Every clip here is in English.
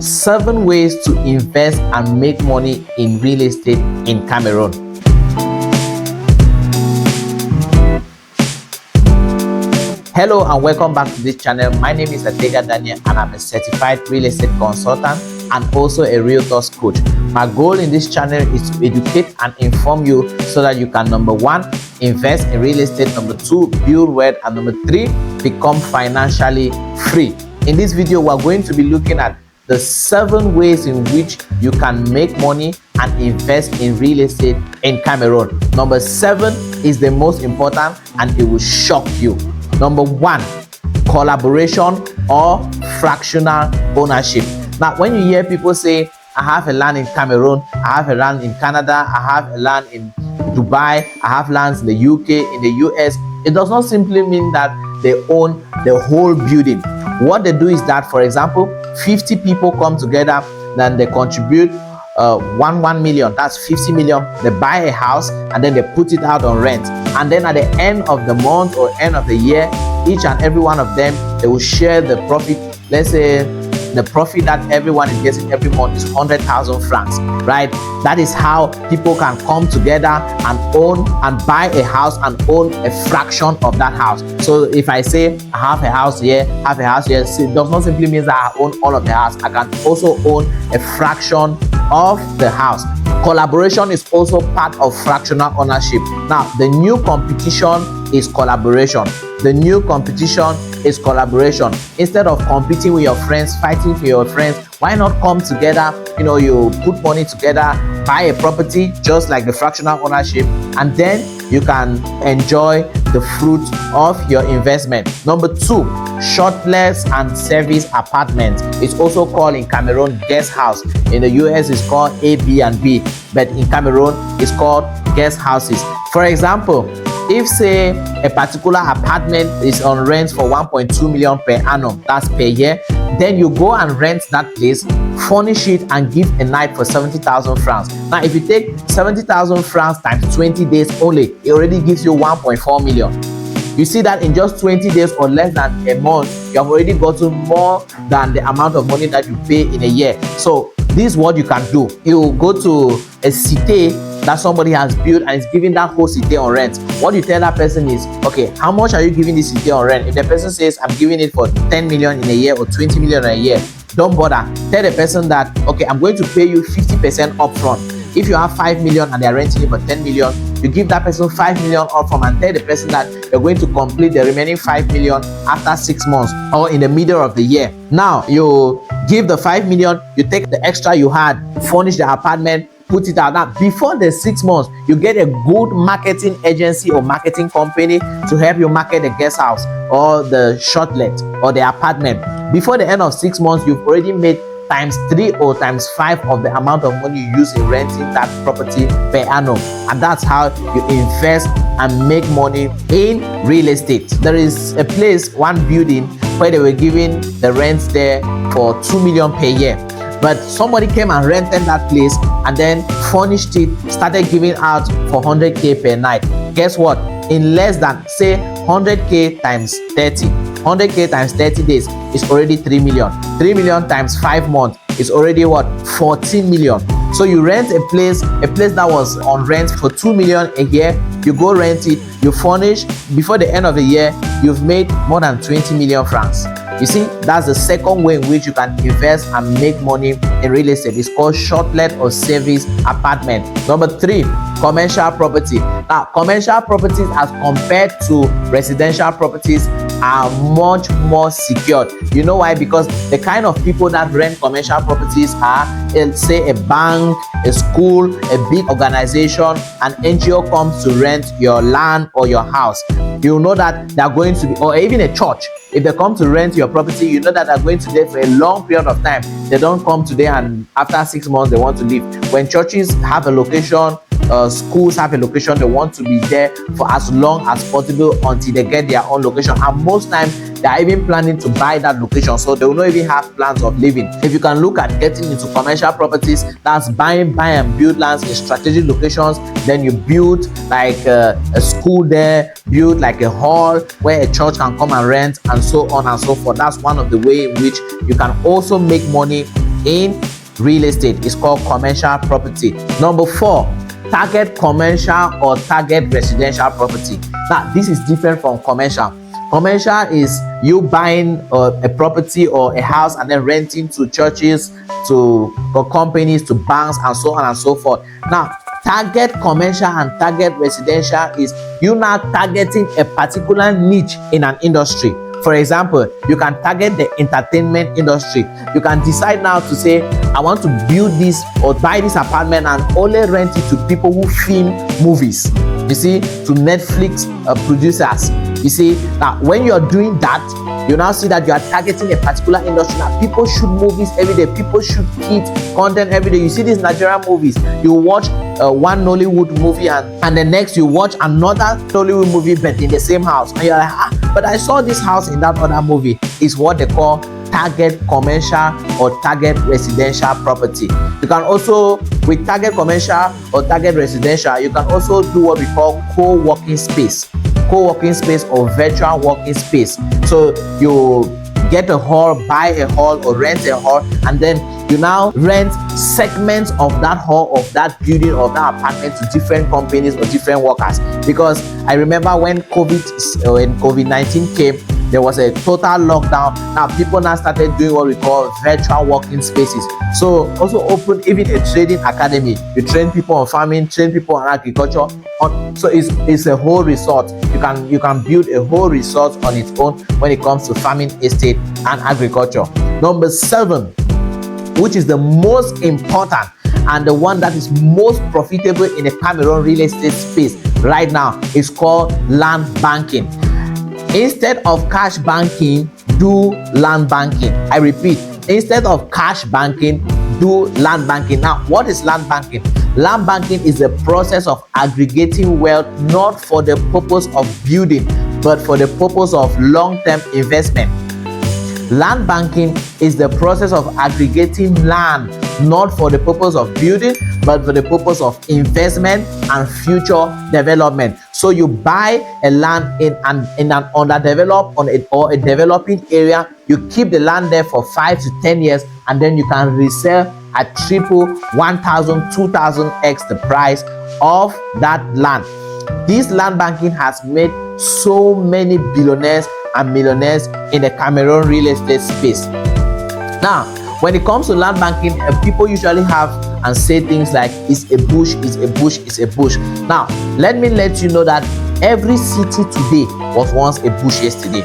7 ways to invest and make money in real estate in Cameroon. Hello and welcome back to this channel. My name is Ategha and I'm a certified real estate consultant and also a realtor's coach. My goal in this channel is to educate and inform you so that you can, number 1, invest in real estate, number 2, build wealth, and number 3, become financially free. In this video, we're going to be looking at the 7 ways in which you can make money and invest in real estate in Cameroon. Number 7 is the most important and it will shock you. Number 1, collaboration or fractional ownership. Now, when you hear people say, I have a land in Cameroon, I have a land in Canada, I have a land in Dubai, I have lands in the UK, in the US, it does not simply mean that they own the whole building. What they do is that, for example, 50 people come together, then they contribute 1 million, that's 50 million. They buy a house and then they put it out on rent. And then at the end of the month or end of the year, each and every one of them, they will share the profit. Let's say the profit that everyone is getting every month is 100,000 francs, right? That is how people can come together and own and buy a house and own a fraction of that house. So if I say I have a house here, have a house here, it does not simply mean that I own all of the house. I can also own a fraction of the house. Collaboration is also part of fractional ownership. Now, the new competition is collaboration. The new competition is collaboration. Instead of competing with your friends, fighting for your friends, why not come together? You put money together, buy a property just like the fractional ownership, and then you can enjoy the fruits of your investment. Number 2, Shortlets and Service Apartments. It's also called in Cameroon guest house. In the US it's called Airbnb, but in Cameroon it's called guest houses. For example, if say a particular apartment is on rent for 1.2 million per annum, that's per year, then you go and rent that place, furnish it and give a night for 70,000 francs. Now if you take 70,000 francs times 20 days only, it already gives you 1.4 million. You see that in just 20 days or less than a month, you have already gotten more than the amount of money that you pay in a year. So this is what you can do. You go to a cité that somebody has built and is giving that whole city on rent. What you tell that person is, okay, how much are you giving this city on rent? If the person says, I'm giving it for 10 million in a year or 20 million in a year, don't bother. Tell the person that, okay, I'm going to pay you 50% upfront. If you have 5 million and they're renting it for 10 million, you give that person 5 million upfront and tell the person that you're going to complete the remaining 5 million after 6 months or in the middle of the year. Now, you give the 5 million, you take the extra you had, furnish the apartment, put it out. Now, before the 6 months, you get a good marketing agency or marketing company to help you market the guest house or the shortlet or the apartment. Before the end of 6 months, you've already made times 3 or times 5 of the amount of money you use in renting that property per annum. And that's how you invest and make money in real estate. There is a place, one building, where they were giving the rents there for 2 million per year. But somebody came and rented that place and then furnished it, started giving out for 100k per night. Guess what? In less than, say, 100k times 30, 100k times 30 days is already 3 million. 3 million times 5 months is already what? 14 million. So you rent a place that was on rent for 2 million a year, you go rent it, you furnish, before the end of the year, you've made more than 20 million francs. You see, that's the second way in which you can invest and make money in real estate. It's called shortlet or service apartment. Number 3, commercial property. Now, commercial properties as compared to residential properties are much more secured. You know why? Because the kind of people that rent commercial properties are, say, a bank, a school, a big organization, an NGO comes to rent your land or your house. You know that they're going to be, or even a church, if they come to rent your property, you know that they're going to stay for a long period of time. They don't come today and after 6 months they want to leave. When churches have a location, schools have a location, they want to be there for as long as possible until they get their own location. And most times they are even planning to buy that location, so they will not even have plans of living. If you can look at getting into commercial properties, that's buy and build lands in strategic locations. Then you build like a school there, build like a hall where a church can come and rent, and so on and so forth. That's one of the ways in which you can also make money in real estate. It's called commercial property. Number 4, target commercial or target residential property. Now, this is different from commercial. Commercial is you buying a property or a house and then renting to churches, to companies, to banks, and so on and so forth. Now, target commercial and target residential is you now targeting a particular niche in an industry. For example, you can target the entertainment industry. You can decide now to say, I want to build this or buy this apartment and only rent it to people who film movies, you see, to Netflix producers. You see, now when you're doing that, you now see that you are targeting a particular industry. Now, people shoot movies every day, people shoot kids content every day. You see these Nigerian movies, you watch one Nollywood movie and the next you watch another Nollywood movie, but in the same house, and you're like, but I saw this house in that other movie. Is what they call target commercial or target residential property. You can also, with target commercial or target residential, you can also do what we call co-working space or virtual working space. So you get a hall, buy a hall or rent a hall, and then you now rent segments of that hall, of that building, of that apartment to different companies or different workers. Because I remember when COVID-19 came, there was a total lockdown. Now people now started doing what we call virtual working spaces. So also open even a trading academy. You train people on farming, train people on agriculture. So it's a whole resort. You can build a whole resort on its own when it comes to farming, estate, and agriculture. Number 7, which is the most important and the one that is most profitable in the Cameroon real estate space right now, is called land banking. Instead of cash banking, do land banking. I repeat, instead of cash banking, do land banking. Now, what is land banking? Land banking is the process of aggregating wealth not for the purpose of building, but for the purpose of long-term investment. Land banking is the process of aggregating land not for the purpose of building, but for the purpose of investment and future development. So you buy a land in an underdeveloped or a developing area, you keep the land there for 5 to 10 years, and then you can resell at triple, 1,000, 2,000x the price of that land. This land banking has made so many billionaires and millionaires in the Cameroon real estate space. Now, when it comes to land banking, people usually have and say things like, it's a bush, it's a bush, it's a bush. Now, let me let you know that every city today was once a bush yesterday.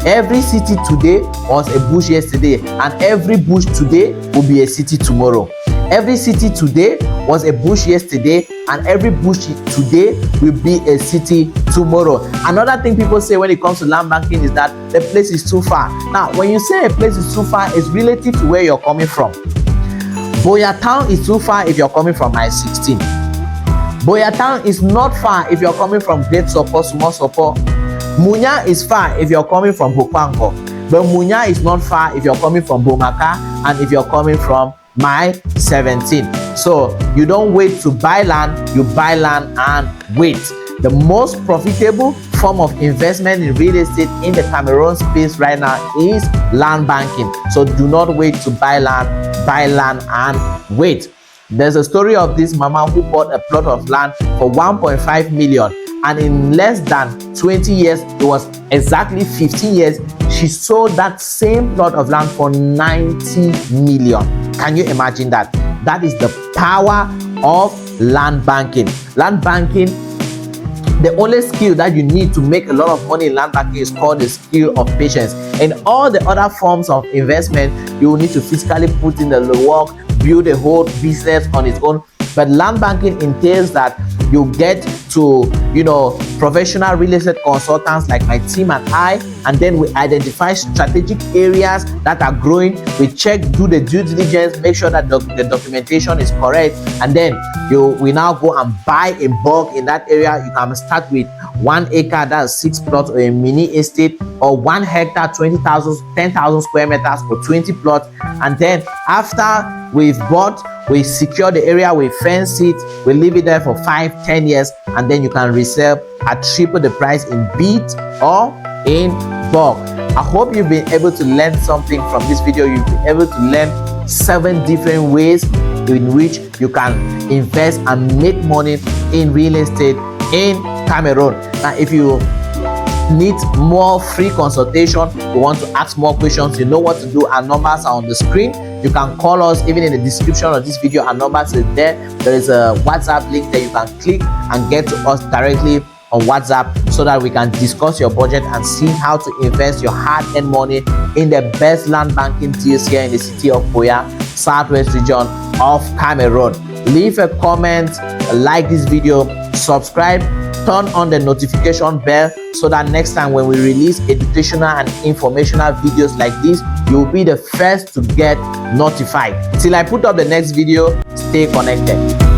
Every city today was a bush yesterday, and every bush today will be a city tomorrow. Every city today was a bush yesterday, and every bush today will be a city tomorrow. Another thing people say when it comes to land banking is that the place is too far. Now, when you say a place is too far, it's relative to where you're coming from. Boya Town is too far if you're coming from I-16. Boya Town is not far if you're coming from Great Sopo, Small Sopo. Munya is far if you're coming from Bokwango, but Munya is not far if you're coming from Bomaka and if you're coming from My-17. So you don't wait to buy land, you buy land and wait. The most profitable form of investment in real estate in the Cameroon space right now is land banking. So do not wait to buy land and wait. There's a story of this mama who bought a plot of land for 1.5 million, and in less than 20 years, it was exactly 15 years, she sold that same plot of land for 90 million. Can you imagine that? That is the power of land banking. Land banking, the only skill that you need to make a lot of money in land banking is called the skill of patience. In all the other forms of investment, you will need to physically put in the work, build a whole business on its own. But land banking entails that you get to, professional real estate consultants like my team and I, and then we identify strategic areas that are growing. We check, do the due diligence, make sure that the documentation is correct, and then we now go and buy in bulk in that area. You can start with 1 acre, that's 6 plots, or a mini estate, or 1 hectare, 20,000, 10,000 square meters, or 20 plots, and then after we've bought, we secure the area, we fence it, we leave it there for 5-10 years, and then you can resell at triple the price in bit or in bulk. I hope you've been able to learn something from this video. You've been able to learn 7 different ways in which you can invest and make money in real estate in Cameroon. Now, if you need more free consultation, you want to ask more questions, you know what to do. Our numbers are on the screen. You can call us. Even in the description of this video, our numbers is there. There is a WhatsApp link that you can click and get to us directly on WhatsApp, so that we can discuss your budget and see how to invest your hard-earned money in the best land banking deals here in the city of Buea, southwest region of Cameroon. Leave a comment, like this video, subscribe, turn on the notification bell, so that next time when we release educational and informational videos like this, you'll be the first to get notified. Till I put up the next video, stay connected.